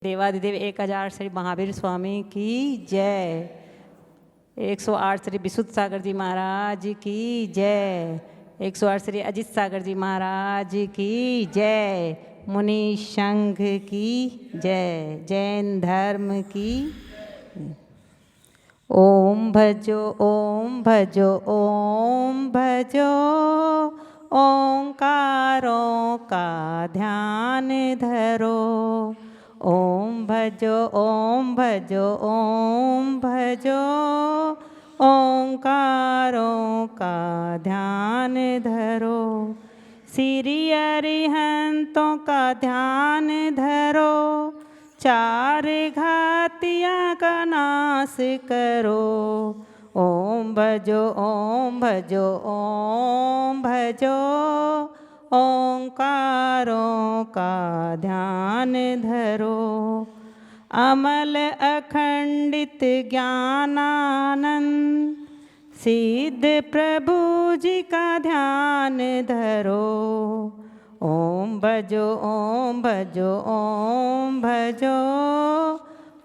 देवाधिदेव 1000 श्री महावीर स्वामी की जय। 108 श्री विशुद्ध सागर जी महाराज की जय। 108 श्री अजित सागर जी महाराज की जय। मुनि संघ की जय। जैन धर्म की। ओम भजो ओम भजो ओम भजो, ओंकारों का ध्यान धरो। ओम भजो ओम भजो ओम भजो, ओंकारों का ध्यान धरो। श्री अरिहंतों का ध्यान धरो, चार घातियाँ का नाश करो। ओम भजो ओम भजो ओम भजो, ओंकारों का ध्यान धरो। अमल अखंडित ज्ञानानंद सिद्ध प्रभु जी का ध्यान धरो। ओम भजो ओम भजो ओम भजो,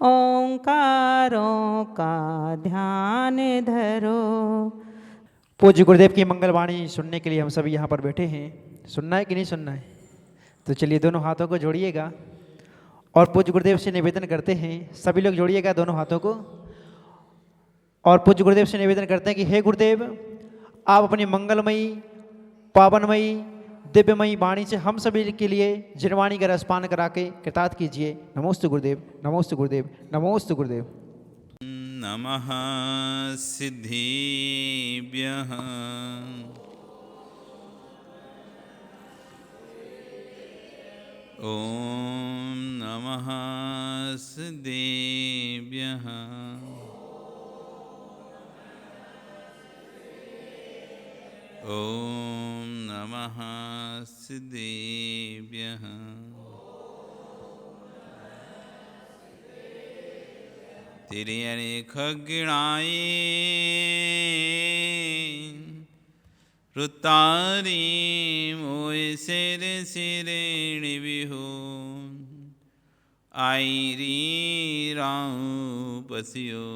ओंकारों का ध्यान धरो। पूज्य गुरुदेव की मंगलवाणी सुनने के लिए हम सभी यहाँ पर बैठे हैं। सुनना है कि नहीं सुनना है? तो चलिए दोनों हाथों को जोड़िएगा और पूज्य गुरुदेव से निवेदन करते हैं, सभी लोग जोड़िएगा दोनों हाथों को, और पूज्य गुरुदेव से निवेदन करते हैं कि हे गुरुदेव, आप अपनी मंगलमयी पावनमयी दिव्यमयी वाणी से हम सभी के लिए जिनवाणी का रसपान करा के कृतार्थ कीजिए। नमोस्तु गुरुदेव, नमोस्तु गुरुदेव, नमोस्तु गुरुदेव। नमः सिद्धिभ्यः ओम नमः सिद्धिभ्यः ओम नमः सिद्धिभ्यः तिर्यने खगिणाई रुतारी मोय सिर सिरेणि विहु आईरी राहु पसियो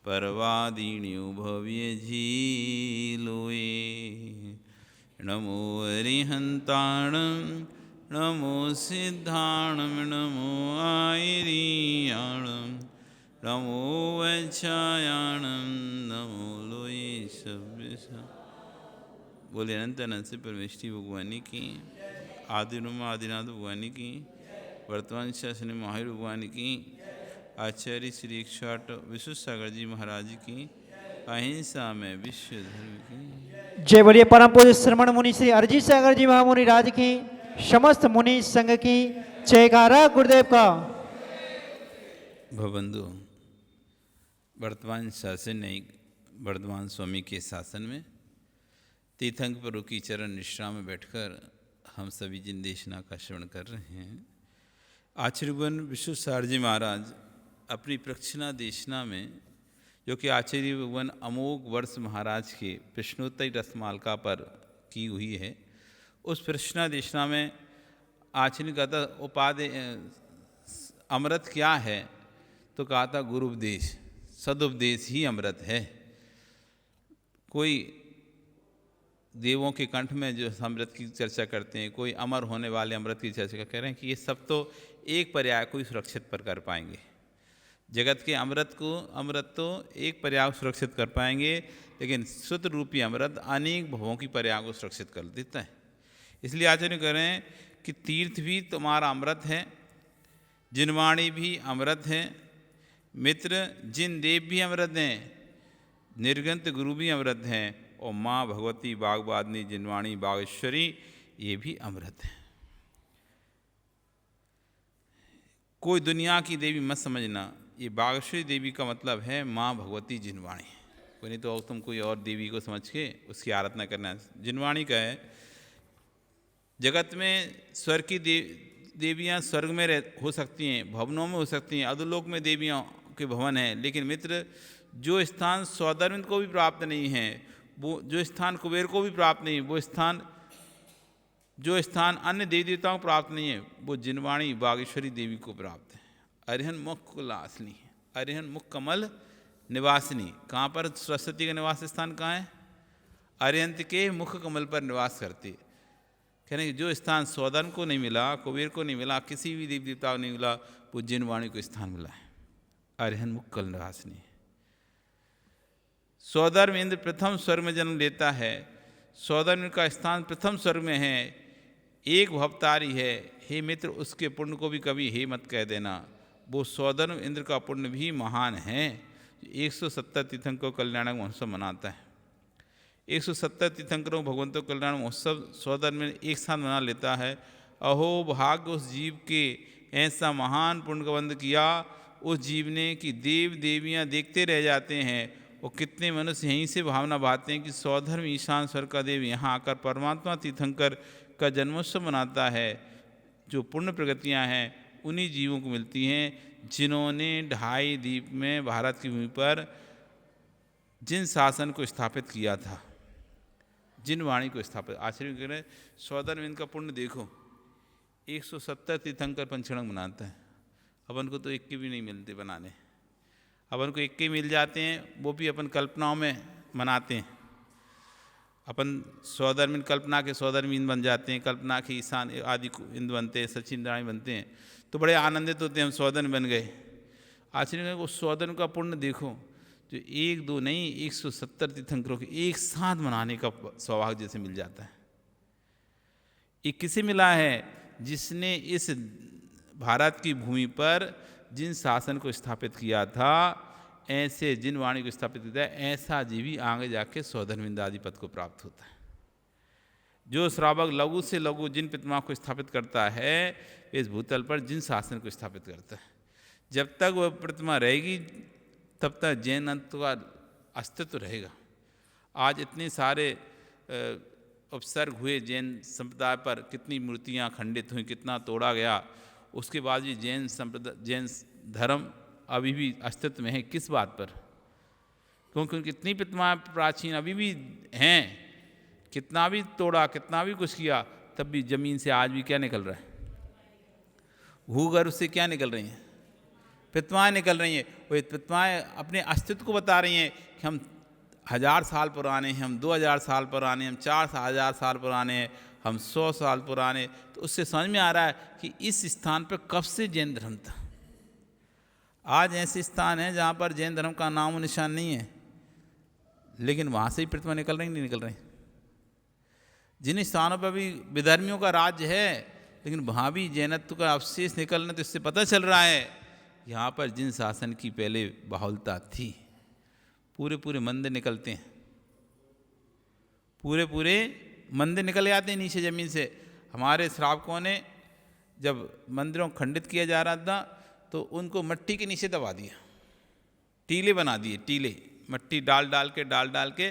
परवादिन्यो भव्य झीलोए। नमो अरिहंताणं नमो सिद्धाणं नमो आयरीयाणं नमो वच्छायाणं नमो लोये सभ्य। बोले अनंत अनंत से परमेष्टि भगवानी की, आदिनुमा आदिनाथ भगवानी की, वर्तमान शासन महावीर भगवानी की, आचार्य श्री 108 विशुद्ध सागर जी महाराज की, अहिंसा में विश्व धर्म की जय। बोलिए परम पूज्य श्रमण मुनि श्री अरिजीत सागर जी महामुनि राज की, समस्त मुनि संघ की जयकारा गुरुदेव का। भवबंधु, वर्तमान शासन ने वर्धमान स्वामी के शासन में तीर्थंकर प्रभु की चरण निष्ठा में बैठकर हम सभी जिन देशना का श्रवण कर रहे हैं। आचार्यवन विशुद्ध सागर जी महाराज अपनी प्रक्षिणा देशना में, जो कि आचार्य भगवान अमोघ वर्ष महाराज के प्रश्नोत्तरी रसमालिका पर की हुई है, उस प्रश्ना देशना में आचार्य का था उपाधि अमृत क्या है, तो कहा था गुरु उपदेश, सदुपदेश ही अमृत है। कोई देवों के कंठ में जो अमृत की चर्चा करते हैं, कोई अमर होने वाले अमृत की चर्चा कह रहे हैं कि ये सब तो एक पर्याय को ही सुरक्षित पर कर पाएंगे। जगत के अमृत तो एक पर्याय सुरक्षित कर पाएंगे, लेकिन शुद्ध रूपी अमृत अनेक भवों की पर्याय को सुरक्षित कर देता है। इसलिए आचार्य कह रहे हैं कि तीर्थ भी तुम्हारा अमृत है, जिनवाणी भी अमृत है, मित्र जिन देव भी अमृत हैं, निर्गंत गुरु भी अमृत हैं, और माँ भगवती बागबादनी जिनवाणी बागेश्वरी ये भी अमृत है। कोई दुनिया की देवी मत समझना, ये बागेश्वरी देवी का मतलब है माँ भगवती जिनवाणी। कोई नहीं तो तुम कोई और देवी को समझ के उसकी आराधना करना। जिनवाणी का है जगत में स्वर्ग की देवियाँ स्वर्ग में हो सकती हैं, भवनों में हो सकती हैं, अधोलोक में देवियों के भवन हैं, लेकिन मित्र जो स्थान सौदर्मिंद को भी प्राप्त नहीं है, वो जो स्थान कुबेर को भी प्राप्त नहीं, वो स्थान जो स्थान अन्य देवी देवताओं को प्राप्त नहीं है वो जिनवाणी बागेश्वरी देवी को प्राप्त है। अरिहन मुख कुलासनी है, अरिहन मुख कमल निवासिनी। कहाँ पर सरस्वती का निवास स्थान कहाँ है? अरिहंत के मुख कमल पर निवास करती है। कहने जो स्थान सौदन को नहीं मिला, कुबेर को नहीं मिला, किसी भी देवी देवता को नहीं मिला, वो जिनवाणी को स्थान मिला है। अरिहन मुख कमल निवासिनी। सौदर्म इंद्र प्रथम स्वर्ग में जन्म लेता है। सौदर्म का स्थान प्रथम स्वर्ग में है, एक भवतारी है। हे मित्र, उसके पुण्य को भी कभी हे मत कह देना। वो सौदर्म इंद्र का पुण्य भी महान है। 170 तीर्थंकर कल्याण महोत्सव मनाता है। 170 तीर्थंकरों भगवंतों कल्याण महोत्सव सौदर्म में एक साथ मना लेता है। अहो भाग्य उस जीव के, ऐसा महान पुण्य का बंध किया उस जीव ने कि देव देवियाँ देखते रह जाते हैं। और कितने मनुष्य यहीं से भावना भाते हैं कि सौधर्म ईशान स्वर्ग का देव यहाँ आकर परमात्मा तीर्थंकर का जन्मोत्सव मनाता है। जो पुण्य प्रगतियाँ हैं उन्हीं जीवों को मिलती हैं जिन्होंने 2.5 द्वीप में भारत की भूमि पर जिन शासन को स्थापित किया था, जिन वाणी को स्थापित। आश्चर्य कह रहे सौदर्म इनका पुण्य देखो, 170 तीर्थंकर पंचणक मनाता है। अपन को तो 1 के भी नहीं मिलते बनाने, अपन को 1 के मिल जाते हैं, वो भी अपन कल्पनाओं में मनाते हैं। अपन सौदर्म कल्पना के सौदर्म इंद्र बन जाते हैं, कल्पना के ईशान आदि इंद्र बनते हैं, सचिन नारायण बनते हैं, तो बड़े आनंदित होते हैं हम सौदर्म बन गए। आश्चर्य वो सौदर्म का पुण्य देखो, जो 1-2 नहीं 170 तीर्थंकरों के एक साथ मनाने का सौभाग्य जैसे मिल जाता है। ये किसे मिला है? जिसने इस भारत की भूमि पर जिन शासन को स्थापित किया था, ऐसे जिन वाणी को स्थापित किया है, ऐसा जीवी आगे जाके सौधर्मिंद आदि पद को प्राप्त होता है। जो श्रावक लघु से लघु जिन प्रतिमा को स्थापित करता है, इस भूतल पर जिन शासन को स्थापित करता है। जब तक वह प्रतिमा रहेगी तब तक जैन अंत का अस्तित्व रहेगा। आज इतने सारे उपसर्ग हुए जैन संप्रदाय पर, कितनी मूर्तियां खंडित हुई, कितना तोड़ा गया, उसके बाद भी जैन संप्रदाय जैन धर्म अभी भी अस्तित्व में है। किस बात पर? क्योंकि कितनी प्रतिमाएं प्राचीन अभी भी हैं, कितना भी तोड़ा, कितना भी कुछ किया, तब भी जमीन से आज भी क्या निकल रहा है? भूगर्भ से क्या निकल रही हैं? प्रतिमाएं निकल रही हैं। वो प्रतिमाएं अपने अस्तित्व को बता रही हैं कि हम 1000 साल पुराने हैं, हम 2000 साल पुराने हैं, हम 4000 साल पुराने हैं, हम 100 साल पुराने। तो उससे समझ में आ रहा है कि इस स्थान पर कब से जैन धर्म था। आज ऐसे स्थान हैं जहाँ पर जैन धर्म का नाम और निशान नहीं है, लेकिन वहाँ से ही प्रतिमा निकल रही नहीं निकल रही। जिन स्थानों पर भी विधर्मियों का राज्य है, लेकिन वहाँ भी जैनत्व का अवशेष निकलने, तो इससे पता चल रहा है यहाँ पर जिन शासन की पहले बाहुलता थी। पूरे पूरे मंदिर निकलते हैं, पूरे पूरे मंदिर निकल जाते हैं नीचे ज़मीन से। हमारे श्रावकों ने जब मंदिरों को खंडित किया जा रहा था तो उनको मट्टी के नीचे दबा दिया, टीले बना दिए, टीले मट्टी डाल डाल के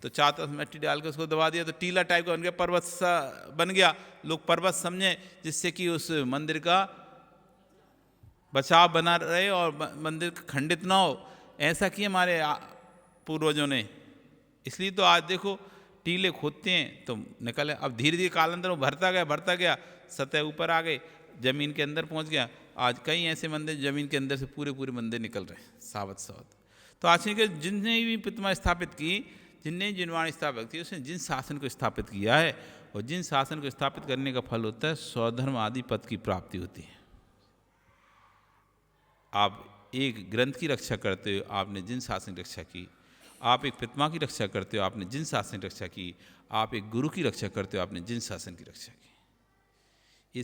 तो चारों तरफ मट्टी डाल के उसको दबा दिया, तो टीला टाइप का बन गया, पर्वत सा बन गया। लोग पर्वत समझे, जिससे कि उस मंदिर का बचाव बना रहे और मंदिर खंडित ना हो। ऐसा किया हमारे पूर्वजों ने। इसलिए तो आज देखो टीले खोदते हैं तो निकले। अब धीरे धीरे कालांतर में भरता गया, सतह ऊपर आ गई, जमीन के अंदर पहुंच गया। आज कई ऐसे मंदिर जमीन के अंदर से पूरे पूरे मंदिर निकल रहे हैं सावत। तो आज के जिनने भी प्रतिमा स्थापित की, जिनने जिनवाणी स्थापित की, उसने जिन शासन को स्थापित किया है, और जिन शासन को स्थापित करने का फल होता है स्वधर्म आदि पद की प्राप्ति होती है। आप एक ग्रंथ की रक्षा करते हो, आपने जिन शासन की रक्षा की। आप एक प्रतिमा की रक्षा करते हो, आपने जिन शासन की रक्षा की। आप एक गुरु की रक्षा करते हो, आपने जिन शासन की रक्षा की। ये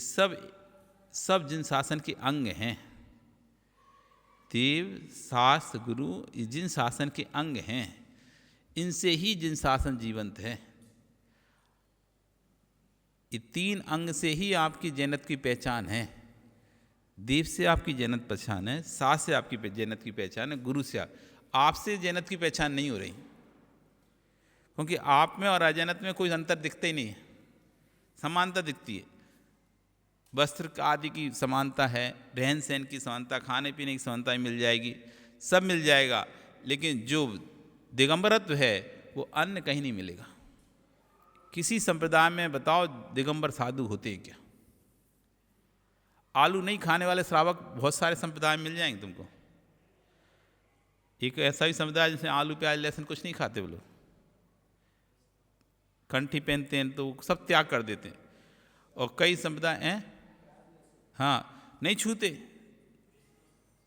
सब जिन शासन के अंग हैं। देव, शास्त्र, गुरु, ये जिन शासन के अंग हैं, इनसे ही जिन शासन जीवंत है। ये 3 अंग से ही आपकी जैनत की पहचान है। देव से आपकी जैनत पहचान है, शास्त्र से आपकी जैनत की पहचान है, गुरु से आपसे जैनत की पहचान नहीं हो रही, क्योंकि आप में और अजैनत में कोई अंतर दिखता ही नहीं है, समानता दिखती है। वस्त्र आदि की समानता है, रहन सहन की समानता, खाने पीने की समानता मिल जाएगी, सब मिल जाएगा। लेकिन जो दिगंबरत्व है वो अन्य कहीं नहीं मिलेगा। किसी संप्रदाय में बताओ दिगंबर साधु होते हैं क्या? आलू नहीं खाने वाले श्रावक बहुत सारे संप्रदाय में मिल जाएंगे तुमको। एक ऐसा ही समुदाय जिसमें आलू प्याज लहसुन कुछ नहीं खाते वो लोग, कंठी पहनते हैं तो सब त्याग कर देते हैं। और कई संप्रदाय हैं हाँ नहीं छूते,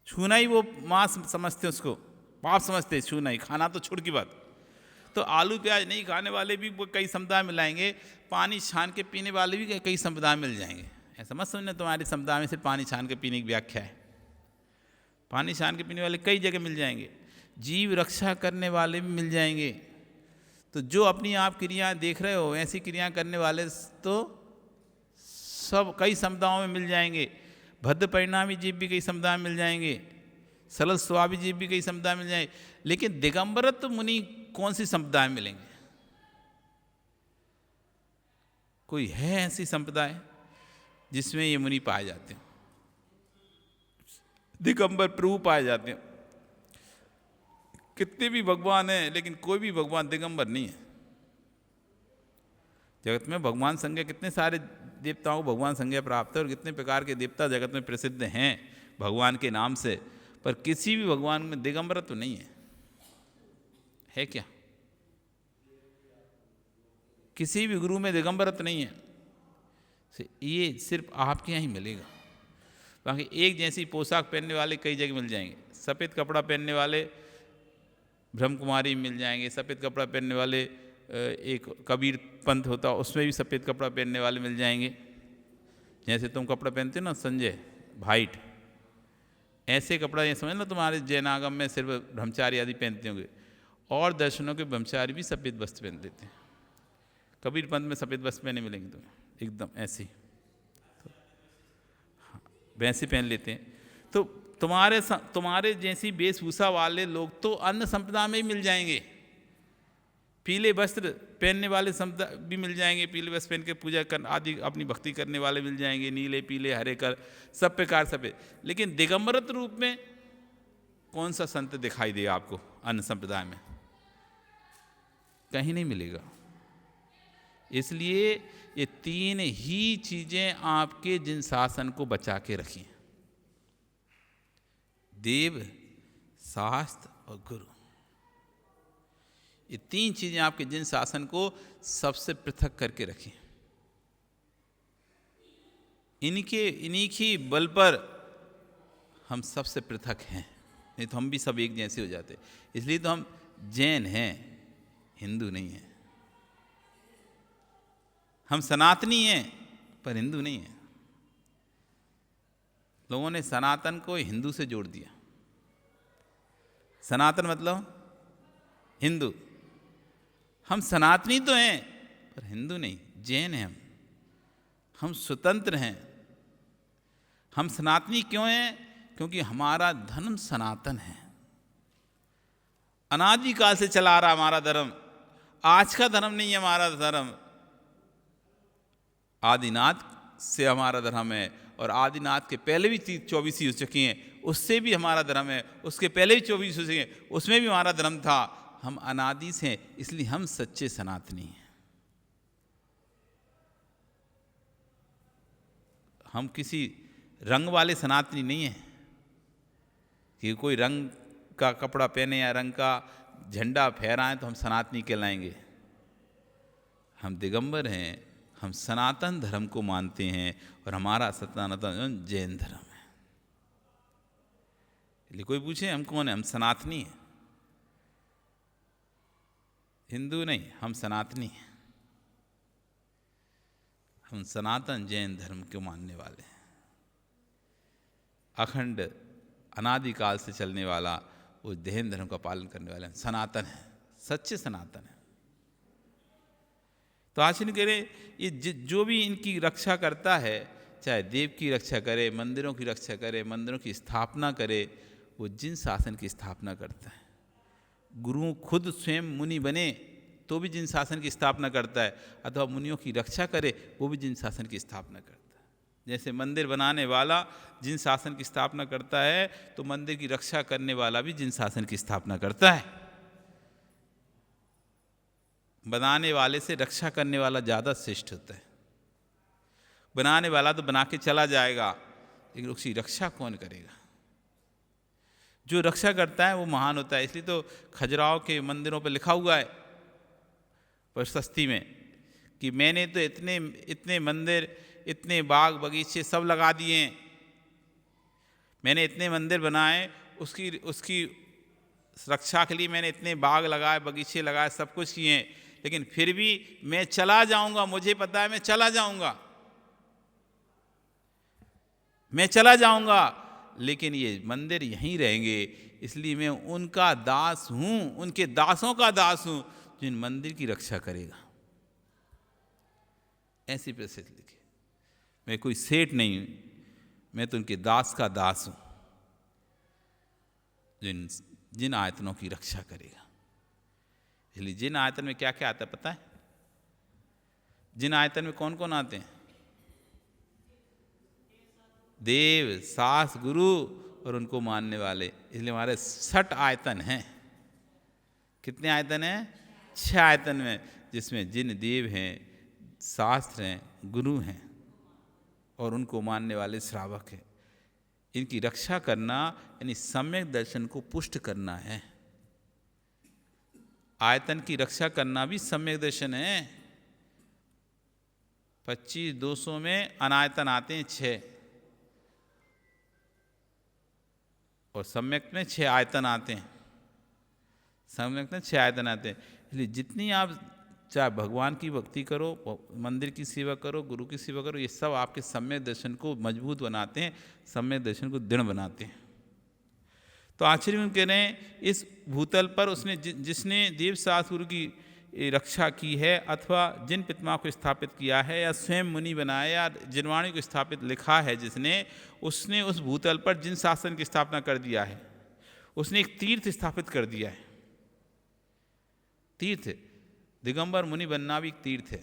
छूना ही वो मांस समझते, उसको पाप समझते, छूना ही, खाना तो छोड़ की बात। तो आलू प्याज नहीं खाने वाले भी वो कई समुदाय में लाएंगे, पानी छान के पीने वाले भी कई समुदाय मिल जाएंगे। ऐसा मत समझना तुम्हारे समुदाय में सिर्फ पानी छान के पीने की व्याख्या है, पानी छान के पीने वाले कई जगह मिल जाएंगे, जीव रक्षा करने वाले भी मिल जाएंगे। तो जो अपनी आप क्रियाएं देख रहे हो ऐसी क्रियाएं करने वाले तो सब कई समुदायों में मिल जाएंगे। भद्र परिणामी जीव भी कई समुदाय में मिल जाएंगे, सरल स्वभावी जीव भी कई समुदाय में मिल जाएंगे। लेकिन दिगंबरत्व मुनि कौन सी संप्रदाय में मिलेंगे? कोई है ऐसी संप्रदाय जिसमें ये मुनि पाए जाते हैं, दिगंबर प्रभु पाए जाते हैं? कितने भी भगवान हैं लेकिन कोई भी भगवान दिगंबर नहीं है। जगत में भगवान संज्ञा कितने सारे देवताओं को भगवान संज्ञा प्राप्त है और कितने प्रकार के देवता जगत में प्रसिद्ध हैं भगवान के नाम से, पर किसी भी भगवान में दिगंबरत्व तो नहीं है क्या? किसी भी गुरु में दिगंबरत्व नहीं है। ये सिर्फ आपके यहाँ ही मिलेगा। बाकी एक जैसी पोशाक पहनने वाले कई जगह मिल जाएंगे, सफ़ेद कपड़ा पहनने वाले ब्रह्म कुमारी मिल जाएंगे, सफ़ेद कपड़ा पहनने वाले एक कबीर पंथ होता है उसमें भी सफ़ेद कपड़ा पहनने वाले मिल जाएंगे। जैसे तुम कपड़ा पहनते हो ना संजय वाइट, ऐसे कपड़ा ये समझ लो तुम्हारे जैनागम में सिर्फ ब्रह्मचारी आदि पहनते होंगे, और दर्शनों के ब्रह्मचारी भी सफ़ेद वस्त्र पहन लेते हैं। कबीर पंथ में सफ़ेद वस्त्र पहने मिलेंगे तुम्हें एकदम ऐसे, तो हाँ वैसे पहन लेते हैं। तो तुम्हारे जैसी वेशभूषा वाले लोग तो अन्य संप्रदाय में ही मिल जाएंगे। पीले वस्त्र पहनने वाले संप्रदाय भी मिल जाएंगे, पीले वस्त्र पहन के पूजा कर आदि अपनी भक्ति करने वाले मिल जाएंगे, नीले पीले हरे कर सब प्रकार सफ़ेद। लेकिन दिगंबरत्व रूप में कौन सा संत दिखाई दे आपको अन्य संप्रदाय में? कहीं नहीं मिलेगा। इसलिए ये तीन ही चीजें आपके जिन शासन को बचा के रखी, देव, शास्त्र और गुरु, ये तीन चीजें आपके जिन शासन को सबसे पृथक करके रखी। इन्हीं की बल पर हम सबसे पृथक हैं, नहीं तो हम भी सब एक जैसे हो जाते। इसलिए तो हम जैन हैं, हिंदू नहीं हैं। हम सनातनी हैं पर हिंदू नहीं हैं। लोगों ने सनातन को हिंदू से जोड़ दिया। सनातन मतलब हिंदू, हम सनातनी तो हैं पर हिंदू नहीं, जैन हैं हम स्वतंत्र हैं। हम सनातनी क्यों हैं? क्योंकि हमारा धर्म सनातन है, अनादिकाल से चला आ रहा हमारा धर्म। आज का धर्म नहीं है हमारा धर्म, आदिनाथ से हमारा धर्म है, और आदिनाथ के पहले भी 24 ही हो चुकी हैं, उससे भी हमारा धर्म है, उसके पहले भी 24 हो चुके हैं, उसमें भी हमारा धर्म था। हम अनादि से हैं, इसलिए हम सच्चे सनातनी हैं। हम किसी रंग वाले सनातनी नहीं हैं कि कोई रंग का कपड़ा पहने या रंग का झंडा फहराएं तो हम सनातनी कहलाएंगे। हम दिगंबर हैं, हम सनातन धर्म को मानते हैं, और हमारा सनातन जैन धर्म है। इसलिए कोई पूछे हम कौन है, हम सनातनी हैं, हिंदू नहीं, हम सनातनी हैं। हम सनातन जैन धर्म को मानने वाले हैं। अखंड अनादिकाल से चलने वाला वो जैन धर्म का पालन करने वाले हैं, सनातन है, सच्चे सनातन है। तो आशीन करें, ये जो भी इनकी रक्षा करता है, चाहे देव की रक्षा करे, मंदिरों की रक्षा करे, मंदिरों की स्थापना करे, वो जिन शासन की स्थापना करता है। गुरु खुद स्वयं मुनि बने तो भी जिन शासन की स्थापना करता है, अथवा मुनियों की रक्षा करे वो भी जिन शासन की स्थापना करता है। जैसे मंदिर बनाने वाला जिन शासन की स्थापना करता है, तो मंदिर की रक्षा करने वाला भी जिन शासन की स्थापना करता है। बनाने वाले से रक्षा करने वाला ज़्यादा श्रेष्ठ होता है। बनाने वाला तो बना के चला जाएगा, लेकिन उसकी रक्षा कौन करेगा? जो रक्षा करता है वो महान होता है। इसलिए तो खजुराहो के मंदिरों पर लिखा हुआ है प्रशस्ति में कि मैंने तो इतने इतने मंदिर, इतने बाग बगीचे सब लगा दिए हैं, मैंने इतने मंदिर बनाए, उसकी रक्षा के लिए मैंने इतने बाग लगाए, बगीचे लगाए, सब कुछ किए, लेकिन फिर भी मैं चला जाऊंगा, मुझे पता है मैं चला जाऊंगा, मैं चला जाऊंगा, लेकिन ये मंदिर यहीं रहेंगे, इसलिए मैं उनका दास हूं, उनके दासों का दास हूं जो इन मंदिर की रक्षा करेगा। ऐसी प्रसिद्ध लिखे, मैं कोई सेठ नहीं हूं, मैं तो उनके दास का दास हूं जो जिन आयतनों की रक्षा करेगा। इसलिए जिन आयतन में क्या क्या आता है पता है? जिन आयतन में कौन कौन आते हैं? देव, सास, गुरु और उनको मानने वाले। इसलिए हमारे 6 आयतन हैं। कितने आयतन हैं? 6 आयतन में, जिसमें जिन देव हैं, शास्त्र हैं, गुरु हैं और उनको मानने वाले श्रावक हैं। इनकी रक्षा करना यानी सम्यक दर्शन को पुष्ट करना है। आयतन की रक्षा करना भी सम्यक दर्शन है। 25-200 में अनायतन आते हैं 6 और सम्यक में 6 आयतन आते हैं। सम्यक में 6 आयतन आते हैं। इसलिए जितनी आप चाहे भगवान की भक्ति करो, मंदिर की सेवा करो, गुरु की सेवा करो, ये सब आपके सम्यक दर्शन को मजबूत बनाते हैं, सम्यक दर्शन को दृढ़ बनाते हैं। तो आचार्य कह रहे हैं इस भूतल पर उसने जिसने देव शास्त्र गुरु की रक्षा की है, अथवा जिन पितामह को स्थापित किया है, या स्वयं मुनि बनाया, या जिनवाणी को स्थापित लिखा है जिसने, उसने उस भूतल पर जिन शासन की स्थापना कर दिया है, उसने एक तीर्थ स्थापित कर दिया है। तीर्थ, दिगंबर मुनि बनना भी एक तीर्थ है।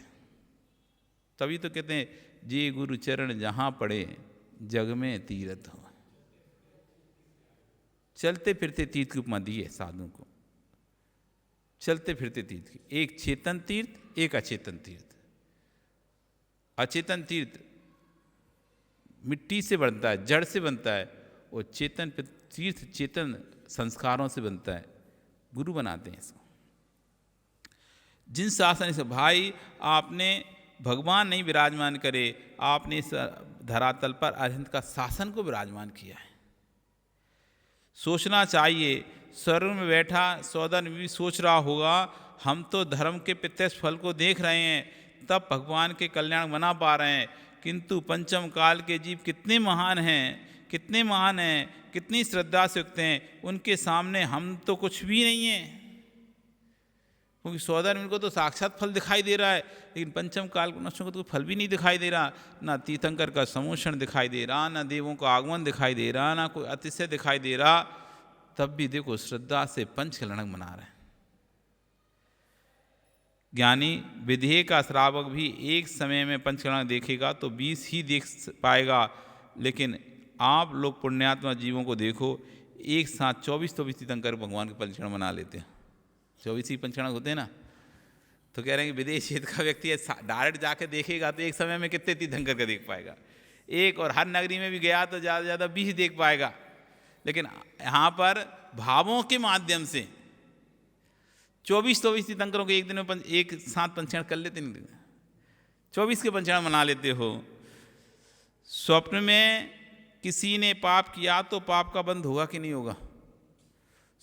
तभी तो कहते हैं जे गुरु चरण जहाँ पड़े जग में तीर्थ हो। चलते फिरते तीर्थ की उपमा दी है साधु को। चलते फिरते तीर्थ की, एक चेतन तीर्थ, एक अचेतन तीर्थ। अचेतन तीर्थ मिट्टी से बनता है, जड़ से बनता है, और चेतन तीर्थ चेतन संस्कारों से बनता है। गुरु बनाते हैं इसको। जिन शासन से भाई आपने भगवान नहीं विराजमान करे, आपने इस धरातल पर अरिहंत का शासन को विराजमान किया है। सोचना चाहिए, स्वर्ग में बैठा सौदन भी सोच रहा होगा, हम तो धर्म के प्रत्यक्ष फल को देख रहे हैं, तब भगवान के कल्याण बना पा रहे हैं, किंतु पंचम काल के जीव कितने महान हैं, कितने महान हैं, कितनी श्रद्धा से युक्त हैं, उनके सामने हम तो कुछ भी नहीं हैं। क्योंकि सौदन इनको तो साक्षात फल दिखाई दे रहा है, लेकिन पंचम काल के मनुष्यों को तो फल भी नहीं दिखाई दे रहा। ना तीर्थंकर का समोषण दिखाई दे रहा, ना देवों का आगमन दिखाई दे रहा, ना कोई अतिशय दिखाई दे रहा। तब भी देखो श्रद्धा से पंचकलणक मना रहे हैं। ज्ञानी विधेय का श्रावक भी एक समय में पंचकलणक देखेगा तो 20 ही देख पाएगा, लेकिन आप लोग पुण्यात्मा जीवों को देखो, एक साथ 24 तीर्थंकर भगवान के पंचकलणक मना लेते हैं। 24 ही पंचकलणक होते हैं ना। तो कह रहे हैं कि विदेश क्षेत्र का व्यक्ति डायरेक्ट जाके देखेगा तो एक समय में कितने तीर्थंकर का देख पाएगा, एक, और हर नगरी में भी गया तो ज़्यादा से ज़्यादा 20 देख पाएगा। लेकिन यहाँ पर भावों के माध्यम से 24 तीर्थंकरों को एक दिन में एक साथ पंचकलणक कर लेते नहीं, 24 के पंचकलणक मना लेते हो। स्वप्न में किसी ने पाप किया तो पाप का बंध होगा कि नहीं होगा?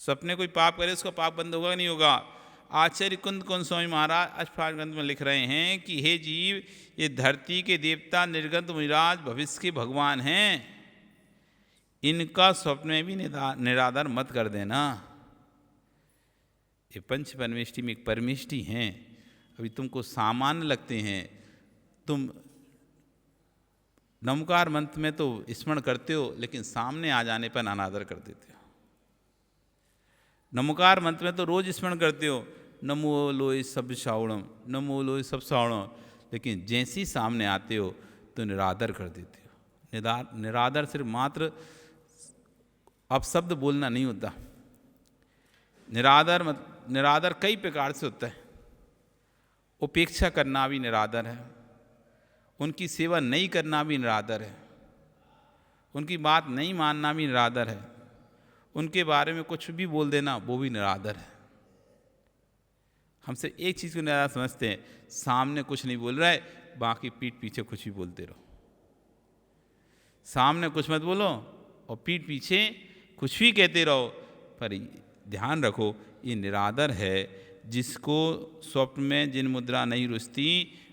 स्वप्न कोई पाप करे उसका पाप बंद होगा नहीं होगा? आचार्य कुंद स्वामी महाराज अष्टपाद ग्रंथ में लिख रहे हैं कि हे जीव, ये धरती के देवता निर्गंत मुनिराज भविष्य के भगवान हैं, इनका स्वप्न में भी निरादर मत कर देना। ये पंच परमेष्टि में एक परमेष्टि हैं, अभी तुमको सामान्य लगते हैं, तुम नमकार मंत्र में तो स्मरण करते हो, लेकिन सामने आ जाने पर अनादर कर देते हो। नमकार मंत्र में तो रोज स्मरण करते हो, नमो लोय सब श्रावणम, नमो लोय सब श्रावणम, लेकिन जैसे ही सामने आते हो तो निरादर कर देते हो। निरादर सिर्फ मात्र अब शब्द बोलना नहीं होता। निरादर कई प्रकार से होता है। उपेक्षा करना भी निरादर है, उनकी सेवा नहीं करना भी निरादर है, उनकी बात नहीं मानना भी निरादर है, उनके बारे में कुछ भी बोल देना वो भी निरादर है। हमसे एक चीज़ को निरादर समझते हैं, सामने कुछ नहीं बोल रहा है, बाकी पीठ पीछे कुछ भी बोलते रहो। सामने कुछ मत बोलो और पीठ पीछे कुछ भी कहते रहो, पर ध्यान रखो ये निरादर है। जिसको स्वप्न में जिन मुद्रा नहीं रुचती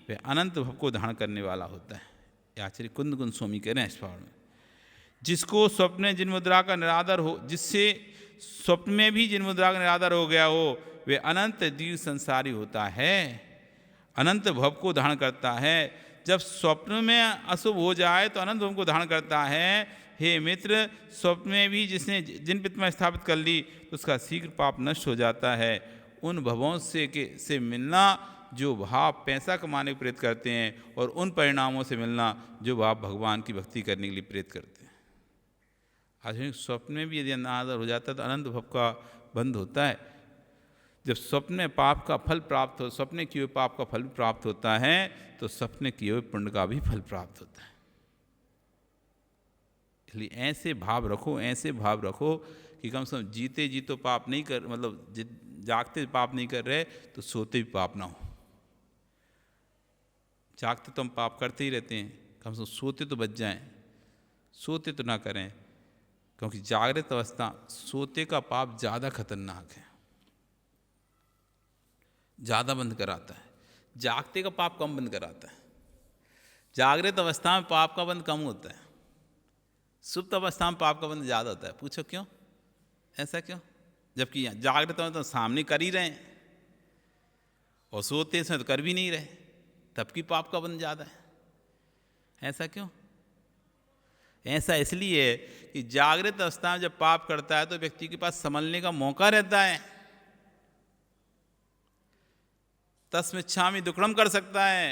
वह अनंत भव को धारण करने वाला होता है। ये आचार्य कुंद कुंद स्वामी कह रहे हैं इस पाठ में। जिसको स्वप्न में जिन मुद्रा का निरादर हो, जिससे स्वप्न में भी जिन मुद्रा का निरादर हो गया हो, वे अनंत दीर्घ संसारी होता है, अनंत भव को धारण करता है। जब स्वप्न में अशुभ हो जाए तो अनंत भव को धारण करता है। हे मित्र, स्वप्न में भी जिसने जिन पितमा स्थापित कर ली तो उसका शीघ्र पाप नष्ट हो जाता है। उन भवों से मिलना जो भाव पैसा कमाने को प्रेरित करते हैं, और उन परिणामों से मिलना जो भाव भगवान की भक्ति करने के लिए प्रेरित करते हैं। आधुनिक स्वप्न में भी यदि अनादर हो जाता है तो अनंत भव का बंध होता है। जब स्वप्न में पाप का फल प्राप्त हो, स्वप्न किए हुए पाप का फल भी प्राप्त होता है, तो स्वप्न किए हुए पुण्य का भी फल प्राप्त होता है। इसलिए ऐसे भाव रखो, ऐसे भाव रखो कि कम से कम जीते जी तो पाप नहीं कर, मतलब जागते पाप नहीं कर रहे तो सोते भी पाप ना हो। जागते तो हम पाप करते ही रहते हैं, कम से कम सोते तो बच जाएं, सोते तो ना करें, क्योंकि जागृत अवस्था सोते का पाप ज़्यादा खतरनाक है, ज़्यादा बंद कराता है। जागते का पाप कम बंद कराता है। जागृत अवस्था में पाप का बंद कम होता है, सुप्त अवस्था में पाप का बंद ज़्यादा होता है। पूछो क्यों, ऐसा क्यों? जबकि यहाँ जागृत अवस्था तो सामने कर ही रहे हैं और सोते हैं तो कर भी नहीं रहे, तब की पाप का बंद ज़्यादा है। ऐसा क्यों? ऐसा इसलिए है कि जागृत अवस्था में जब पाप करता है तो व्यक्ति के पास संभलने का मौका रहता है। तस्मिच्छामि दुक्कड़म कर सकता है,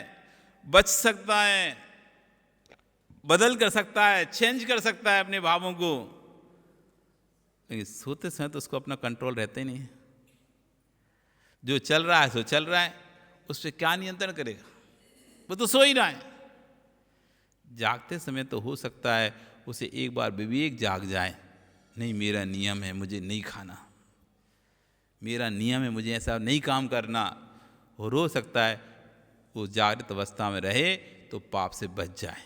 बच सकता है, बदल कर सकता है, चेंज कर सकता है अपने भावों को। लेकिन सोते समय तो उसको अपना कंट्रोल रहता ही नहीं है। जो चल रहा है सो चल रहा है, उस पर क्या नियंत्रण करेगा? वो तो सो ही रहा है। जागते समय तो हो सकता है उसे एक बार विवेक जाग जाए, नहीं मेरा नियम है मुझे नहीं खाना, मेरा नियम है मुझे ऐसा नहीं काम करना, और हो सकता है वो जागृत अवस्था में रहे तो पाप से बच जाए।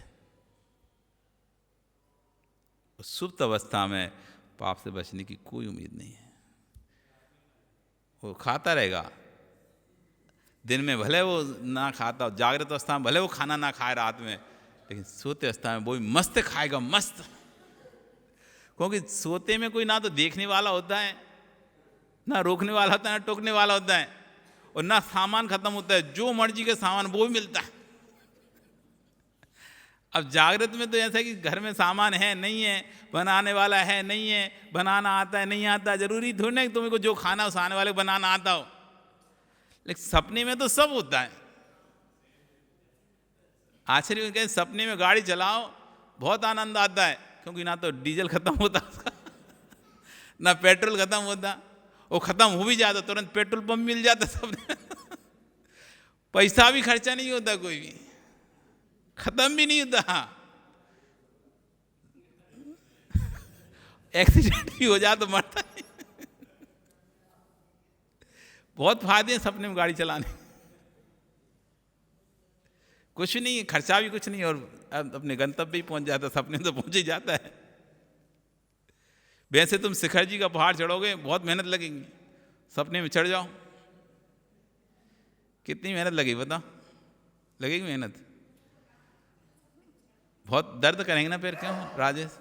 सुप्त अवस्था में पाप से बचने की कोई उम्मीद नहीं है। वो खाता रहेगा, दिन में भले वो ना खाता, जागृत अवस्था में भले वो खाना ना खाए रात में, लेकिन सोते अवस्था में वो भी मस्त खाएगा, मस्त। क्योंकि सोते में कोई ना तो देखने वाला होता है, ना रोकने वाला होता है, ना टोकने वाला होता है, और ना सामान खत्म होता है, जो मर्जी के सामान वो भी मिलता है। अब जागृत में तो ऐसा है कि घर में सामान है नहीं है, बनाने वाला है नहीं है, बनाना आता है नहीं आता, जरूरी थोड़ी ना कि तुम्हें को जो खाना उस आने वाले को बनाना आता हो। लेकिन सपने में तो सब होता है। आश्चर्य कहते सपने में गाड़ी चलाओ बहुत आनंद आता है, क्योंकि ना तो डीजल खत्म होता उसका, ना पेट्रोल खत्म होता, वो खत्म हो भी जाता तुरंत पेट्रोल पंप मिल जाता सपने। पैसा भी खर्चा नहीं होता, कोई भी खत्म भी नहीं होता। एक्सीडेंट भी हो जाए तो मरता नहीं। बहुत फायदे हैं सपने में गाड़ी चलाने, कुछ नहीं, खर्चा भी कुछ नहीं, और अपने गंतव्य भी पहुंच जाता, सपने तो पहुंच ही जाता है। वैसे तुम शिखर जी का पहाड़ चढ़ोगे बहुत मेहनत लगेगी, सपने में चढ़ जाओ कितनी मेहनत लगेगी बताओ? लगेगी मेहनत, बहुत दर्द करेंगे ना पैर। क्यों राजेश?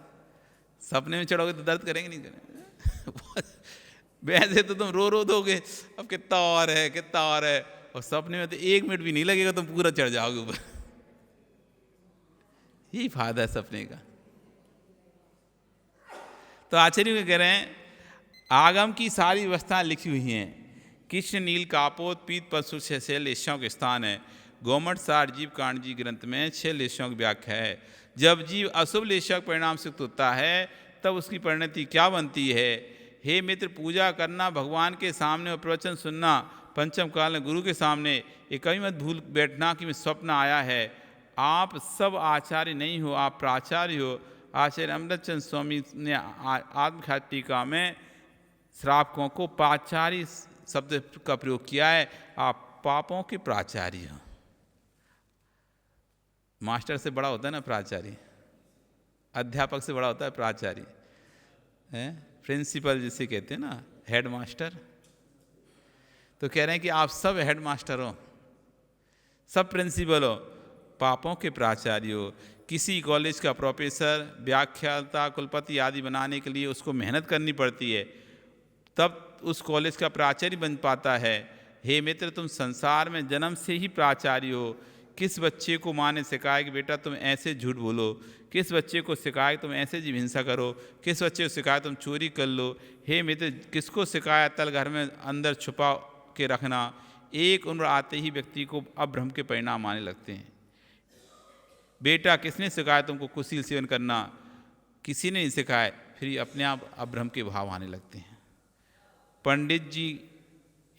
सपने में चढ़ोगे तो दर्द करेंगे नहीं करेंगे? वैसे तो तुम रो रो दोगे अब कितना और है कितना और है, और सपने में तो 1 मिनट भी नहीं लगेगा, तुम पूरा चढ़ जाओगे ऊपर। यही फायदा है सपने का। तो आचार्य कह रहे हैं आगम की सारी व्यवस्थाएं लिखी हुई हैं। कृष्ण नील कापोत पीत पशु 6 लेशों के स्थान है। गोमठ सार जीव कांड जी ग्रंथ में 6 लेशों की व्याख्या है। जब जीव अशुभ लेशों का परिणाम से युक्त होता है तब उसकी परिणति क्या बनती है? हे मित्र, पूजा करना, भगवान के सामने प्रवचन सुनना, पंचम काल में गुरु के सामने ये कभी मत भूल बैठना कि मैं स्वप्न आया है। आप सब आचार्य नहीं हो, आप प्राचार्य हो। आचार्य अमृतचंद स्वामी ने आत्मख्याति टीका में श्रावकों को प्राचार्य शब्द का प्रयोग किया है। आप पापों के प्राचार्य हो। मास्टर से बड़ा होता है ना प्राचार्य, अध्यापक से बड़ा होता है प्राचार्य, है प्रिंसिपल जिसे कहते हैं ना, हेड मास्टर। तो कह रहे हैं कि आप सब हेड मास्टर हो, सब प्रिंसिपल हो, पापों के प्राचार्य हो। किसी कॉलेज का प्रोफेसर, व्याख्याता, कुलपति आदि बनाने के लिए उसको मेहनत करनी पड़ती है, तब उस कॉलेज का प्राचार्य बन पाता है। हे मित्र, तुम संसार में जन्म से ही प्राचार्य हो। किस बच्चे को माँ ने सिखाया कि बेटा तुम ऐसे झूठ बोलो, किस बच्चे को सिखाया तुम ऐसे जीव हिंसा करो, किस बच्चे को सिखाया तुम चोरी कर लो। हे मित्र, किसको सिखाया तल घर में अंदर छुपा के रखना। एक उम्र आते ही व्यक्ति को अभ्रम के परिणाम आने लगते हैं। बेटा किसने सिखाया तुमको कुशील सेवन करना, किसी ने नहीं सिखाया, फिर अपने आप अभ्रम के भाव आने लगते हैं। पंडित जी,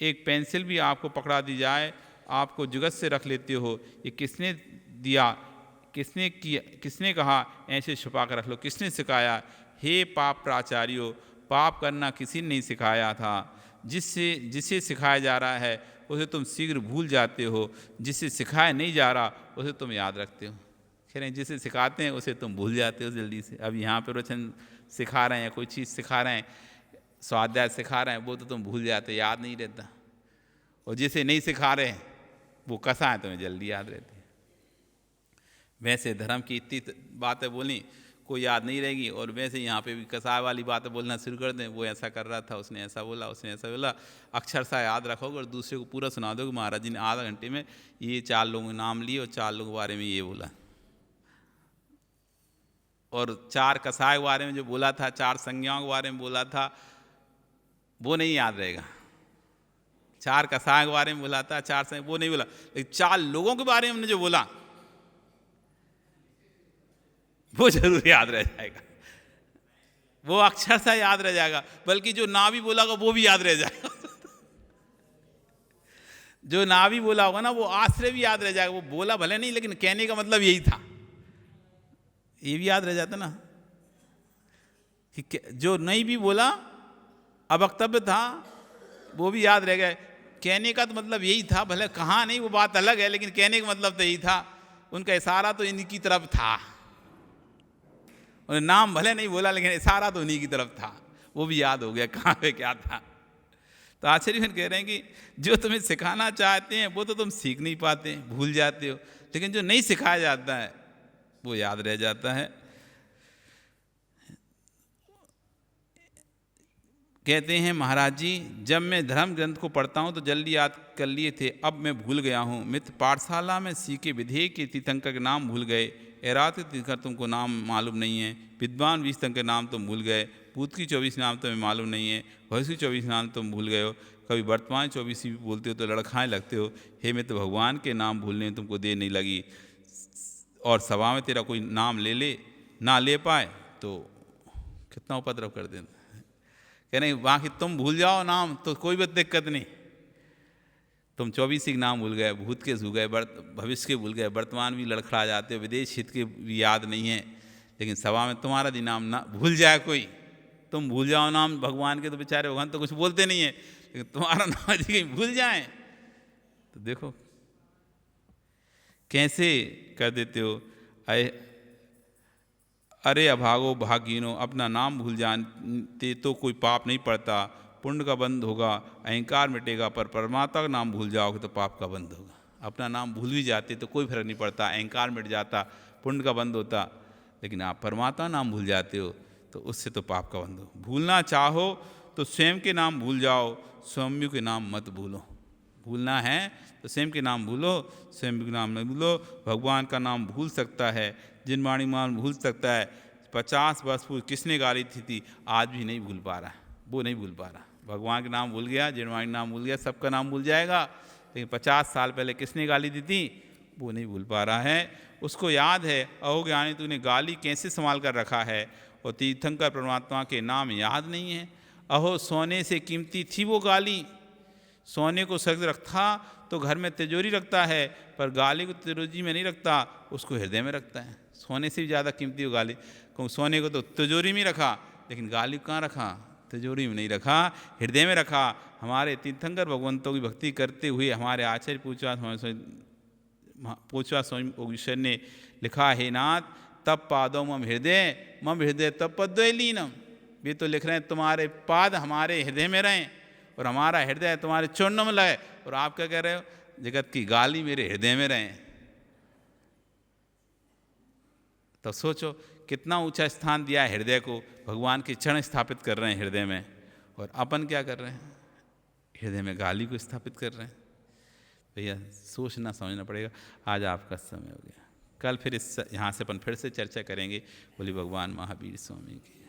एक पेंसिल भी आपको पकड़ा दी जाए, आपको जुगत से रख लेते हो, ये किसने दिया, किसने किया, किसने कहा ऐसे छुपा कर रख लो, किसने सिखाया। हे पाप प्राचार्यों, पाप करना किसी ने नहीं सिखाया था। जिसे सिखाया जा रहा है उसे तुम शीघ्र भूल जाते हो, जिसे सिखाया नहीं जा रहा उसे तुम याद रखते हो। कह रहे हैं जिसे सिखाते हैं उसे तुम भूल जाते हो जल्दी से। अब यहाँ पर वचन सिखा रहे हैं, कोई चीज़ सिखा रहे हैं, स्वाध्याय सिखा रहे हैं, वो तो तुम भूल जाते, याद नहीं रहता। और जिसे नहीं सिखा रहे हैं वो कसा है, तुम्हें जल्दी याद रहती है। वैसे धर्म की इतनी बातें बोली कोई याद नहीं रहेगी, और वैसे यहाँ पे भी कसाय वाली बातें बोलना शुरू कर दें, वो ऐसा कर रहा था, उसने ऐसा बोला, उसने ऐसा बोला, अक्षर सा याद रखोगे और दूसरे को पूरा सुना दोगे महाराज जी ने आधा घंटे में ये 4 लोगों के नाम लिए और 4 लोगों के बारे में ये बोला, और 4 कसाय के बारे में जो बोला था, 4 संज्ञाओं के बारे में बोला था, वो नहीं याद रहेगा। 4 कसाय के बारे में बोला था, 4 संज्ञा, वो नहीं बोला, लेकिन 4 लोगों के बारे में हमने जो बोला वो जरूर याद रह जाएगा, वो अक्षर सा याद रह जाएगा, बल्कि जो ना भी बोला होगा वो भी याद रह जाएगा। जो ना भी बोला होगा ना वो आश्रय भी याद रह जाएगा। वो बोला भले नहीं, लेकिन कहने का मतलब यही था, ये भी याद रह जाता ना। कि जो नहीं भी बोला, अवक्तव्य था, वो भी याद रह गए। कहने का तो मतलब यही था, भले कहा नहीं वो बात अलग है, लेकिन कहने का मतलब तो यही था। उनका इशारा तो इनकी तरफ था, उन्हें नाम भले नहीं बोला लेकिन इशारा तो उन्हीं की तरफ था, वो भी याद हो गया कहाँ पे क्या था। तो आचार्य कह रहे हैं कि जो तुम्हें सिखाना चाहते हैं वो तो तुम सीख नहीं पाते, भूल जाते हो, लेकिन जो नहीं सिखाया जाता है वो याद रह जाता है। कहते हैं महाराज जी, जब मैं धर्म ग्रंथ को पढ़ता हूँ तो जल्दी याद कर लिए थे, अब मैं भूल गया हूँ। मित्र, पाठशाला में सीखे विधेय के तीर्थंकर के नाम भूल गए, एरात के तीर्थंकर तुमको नाम मालूम नहीं है, विद्वान 20 तीर्थंकर नाम तुम भूल गए, पूत की 24 नाम तुम्हें मालूम नहीं है, भविष्य की 24 नाम तुम भूल गए हो, कभी वर्तमान 24 भी बोलते हो तो लड़खाएँ लगते हो। हे मित्र, भगवान के नाम भूलने में तुमको देर नहीं लगी, और सभा में तेरा कोई नाम ले ना ले पाए तो कितना उपद्रव कर देते। कह नहीं बाकी तुम भूल जाओ नाम तो कोई भी दिक्कत नहीं, तुम 24 के नाम भूल गए, भूत के भूल गए, भविष्य के भूल गए, वर्तमान भी लड़खड़ा जाते हो, विदेश हित के भी याद नहीं है, लेकिन सभा में तुम्हारा भी नाम ना भूल जाए कोई, तुम भूल जाओ नाम भगवान के, तो बेचारे भगवान तो कुछ बोलते नहीं है, लेकिन तुम्हारा नाम यदि कहीं भूल जाए तो देखो कैसे कर देते हो। अरे अभागो भागीनो, अपना नाम भूल जानते तो कोई पाप नहीं पड़ता, पुण्य का बंध होगा, अहंकार मिटेगा, पर परमात्मा का नाम भूल जाओगे तो पाप का बंध होगा। अपना नाम भूल भी जाते तो कोई फर्क नहीं पड़ता, अहंकार मिट जाता, पुण्य का बंध होता, लेकिन आप परमात्मा नाम भूल जाते हो तो उससे तो पाप का बंध हो। भूलना चाहो तो स्वयं के नाम भूल जाओ, स्वयं के नाम मत भूलो। भूलना है तो स्वयं के नाम भूलो, स्वयं के नाम नहीं भूलो। भगवान का नाम भूल सकता है, जिनवाणी मान भूल सकता है। 50 वर्ष पूर्व किसने गाली थी आज भी नहीं भूल पा रहा, वो नहीं भूल पा रहा। भगवान के नाम भूल गया, जिनवाणी नाम भूल गया, सबका नाम भूल जाएगा, लेकिन 50 साल पहले किसने गाली दी थी वो नहीं भूल पा रहा है। उसको याद है, अहो ज्ञानी तूने गाली कैसे संभाल कर रखा है, और तीर्थंकर परमात्मा के नाम याद नहीं है। अहो सोने से कीमती थी वो गाली, सोने को सुरक्षित रखता तो घर में तिजोरी रखता है, पर गाली को तिजोरी में नहीं रखता, उसको हृदय में रखता है। सोने से भी ज़्यादा कीमती हो गाली, क्योंकि सोने को तो तिजोरी में रखा, लेकिन गाली को कहाँ रखा? तिजोरी में नहीं रखा, हृदय में रखा। हमारे तीर्थंकर भगवंतों की भक्ति करते हुए हमारे आचार्य पूछवा स्वामी ईश्वर ने लिखा, हे नाथ तब पादों मम हृदय तब पद्वय लीनम। वे तो लिख रहे हैं तुम्हारे पाद हमारे हृदय में रहें और हमारा हृदय तुम्हारे चरणों में लगे, और आप क्या कह रहे हो? जगत की गाली मेरे हृदय में रहें। तो सोचो कितना ऊंचा स्थान दिया है हृदय को, भगवान के चरण स्थापित कर रहे हैं हृदय में, और अपन क्या कर रहे हैं? हृदय में गाली को स्थापित कर रहे हैं। भैया सोचना समझना पड़ेगा। आज आपका समय हो गया, कल फिर यहाँ से अपन फिर से चर्चा करेंगे। बोली भगवान महावीर स्वामी की।